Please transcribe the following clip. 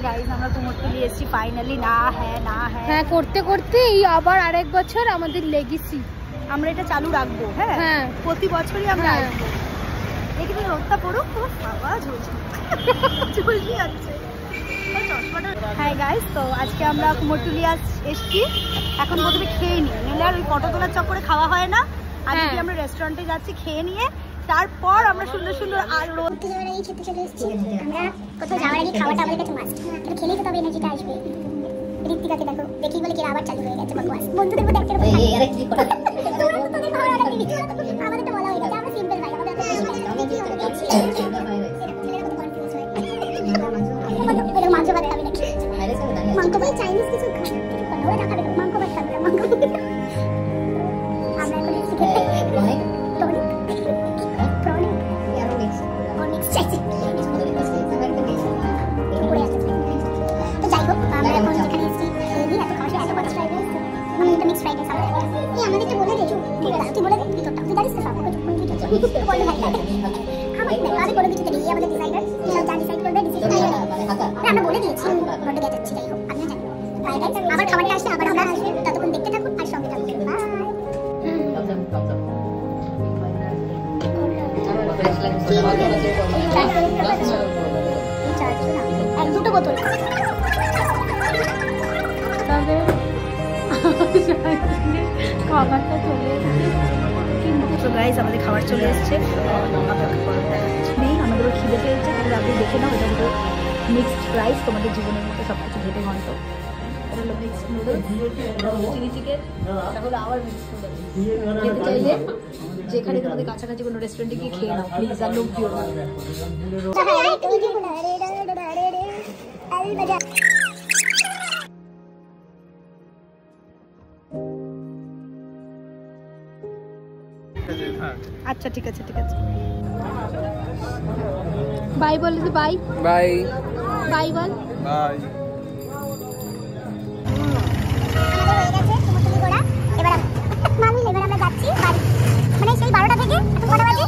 Guys আমরা কুমোরটুলি এসেছি finally. না হ্যাঁ করতে করতে এই আবার আরেক বছর আমাদের লেগেছি, আমরা এটা চালু রাখবো। হ্যাঁ প্রতি বছরই আমরা আসবো। দেখি তুমি রোদটা পড়ুক, তোমার বাবা ঝলঝল যাচ্ছে চশমাটা। হ্যাঁ গাইস, তো আজকে আমরা কুমোরটুলি এসেছি। এখন প্রথমে খেয়ে নিই, নিলে আর ওই ফটো তোলার চক্করে খাওয়া হয় না। আজকে আমরা রেস্টুরেন্টে যাচ্ছি, খেয়ে নিয়ে তারপর আমরা সুন্দর সুন্দর আর রোদ খেতে চলে এসেছি। আমরা কোথাও যাওয়ার আগে খাওয়াটা আমাদের কাছে মাস্ট, কিন্তু খেলেই তো তবে এনার্জিটা আসবে। ঋত্বিকাকে দেখো, দেখি বলে কি আবার চালু হয়ে গেছে বকওয়াস। বন্ধুদের মধ্যে একটা আমাদের তো বলা হয়ে গেছে আমরা সিম্পল ভাই, আমাদের মাংস ভাত খাবে নাকি? মাংস ভাই চাইনিজ কিছু ওরা খাবে না, মাংস ভাত খাবে না। মাংস আমরা এখন এসে খেতে আমরা বলে দিয়েছি বড় গেছে। যাই হোক আমি জানি আবার খাবারটা আসলে আবার আমরা আসবে, ততক্ষণ দেখতে থাকুন আর সঙ্গে থাকুন। এক দুটো বোতল খাবারটা চলে এসেছে। কিন্তু গাইস আমাদের খাবার চলে এসেছে, নেই আমাদেরও খিদে পেয়েছে। কিন্তু আপনি দেখে নাও, এটা হলো মিক্সড রাইস, তোমাদের জীবনের মতো সব কিছু ঘেটে ঘন্ট। এটা হলো মিক্সড নুডলস, চিলি চিকেন, এটা হলো আবার মিক্সড নুডলস। খেতে চাইলে যেখানে তোমাদের কাছাকাছি কোনো রেস্টুরেন্টে গিয়ে খেয়ে নাও প্লিজ, আর লোক দিও না। আচ্ছা ঠিক আছে ঠিক আছে, বাই বলেছে। বাই বাই বাই বল বাই। এবার আমরা যাচ্ছি বাড়ি, মানে সেই 12টা থেকে এখন কটা বাজে?